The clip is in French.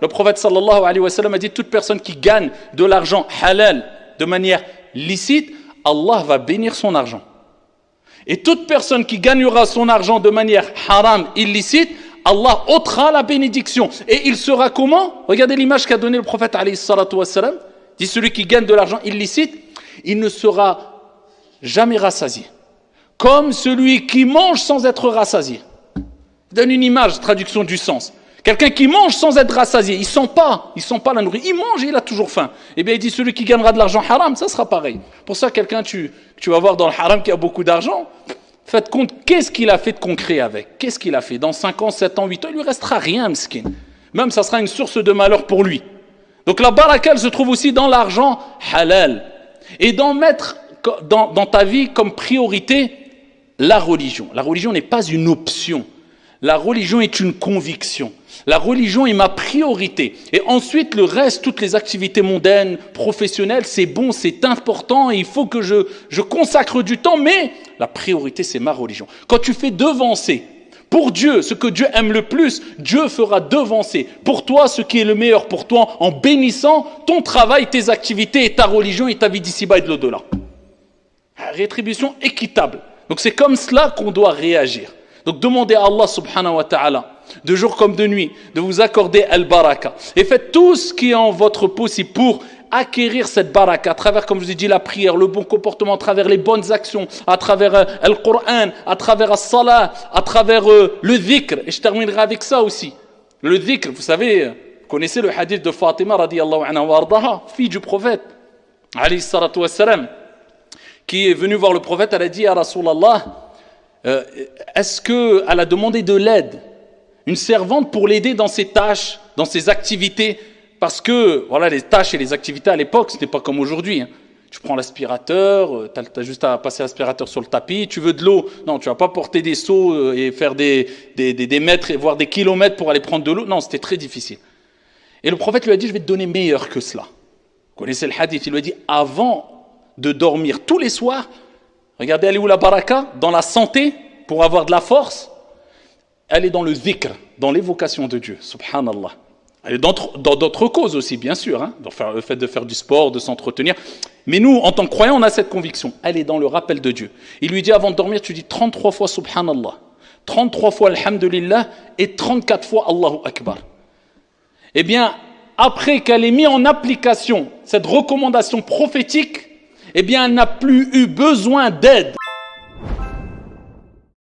Le prophète sallallahu alayhi wa sallam a dit toute personne qui gagne de l'argent halal de manière licite, Allah va bénir son argent. Et toute personne qui gagnera son argent de manière haram, illicite, Allah ôtera la bénédiction. Et il sera comment? Regardez l'image qu'a donné le prophète alayhi salatu wa sallam. Dit celui qui gagne de l'argent illicite, il ne sera jamais rassasié. Comme celui qui mange sans être rassasié. Il donne une image, traduction du sens. Quelqu'un qui mange sans être rassasié, il sent pas la nourriture, il mange et il a toujours faim. Eh bien il dit celui qui gagnera de l'argent haram, ça sera pareil. Pour ça quelqu'un tu vas voir dans le haram qui a beaucoup d'argent, faites compte qu'est-ce qu'il a fait de concret avec. Qu'est-ce qu'il a fait? Dans 5 ans, 7 ans, 8 ans, il lui restera rien, miskin. Même ça sera une source de malheur pour lui. Donc la baraka elle se trouve aussi dans l'argent halal. Et d'en mettre dans ta vie comme priorité la religion. La religion n'est pas une option. La religion est une conviction. La religion est ma priorité. Et ensuite, le reste, toutes les activités mondaines, professionnelles, c'est bon, c'est important, et il faut que je consacre du temps, mais la priorité, c'est ma religion. Quand tu fais devancer pour Dieu ce que Dieu aime le plus, Dieu fera devancer pour toi ce qui est le meilleur pour toi en bénissant ton travail, tes activités et ta religion et ta vie d'ici-bas et de l'au-delà. Rétribution équitable. Donc c'est comme cela qu'on doit réagir. Donc demandez à Allah subhanahu wa ta'ala, de jour comme de nuit, de vous accorder al-baraka. Et faites tout ce qui est en votre possible pour acquérir cette baraka à travers, comme je vous ai dit, la prière, le bon comportement, à travers les bonnes actions, à travers le Coran, à travers la salat, à travers le dhikr. Et je terminerai avec ça aussi. Le dhikr, vous savez, vous connaissez le hadith de Fatima radiyallahu anha wa ardaha, fille du prophète, alayhi salatu wassalam, qui est venue voir le prophète, elle a dit à Rasulallah, est-ce qu'elle a demandé de l'aide, une servante pour l'aider dans ses tâches, dans ses activités, parce que voilà, les tâches et les activités à l'époque, ce n'était pas comme aujourd'hui. Hein. Tu prends l'aspirateur, tu as juste à passer l'aspirateur sur le tapis, tu veux de l'eau, non, tu ne vas pas porter des seaux et faire des mètres, voire des kilomètres pour aller prendre de l'eau, non, c'était très difficile. Et le prophète lui a dit, je vais te donner meilleur que cela. Vous connaissez le hadith, il lui a dit, avant de dormir tous les soirs, regardez, elle est où la baraka? Dans la santé, pour avoir de la force. Elle est dans le dhikr, dans l'évocation de Dieu, subhanallah. Elle est dans d'autres causes aussi, bien sûr, hein, dans le fait de faire du sport, de s'entretenir. Mais nous, en tant que croyants, on a cette conviction. Elle est dans le rappel de Dieu. Il lui dit, avant de dormir, tu dis 33 fois subhanallah, 33 fois alhamdulillah et 34 fois Allahu Akbar. Eh bien, après qu'elle ait mis en application cette recommandation prophétique, eh bien, elle n'a plus eu besoin d'aide.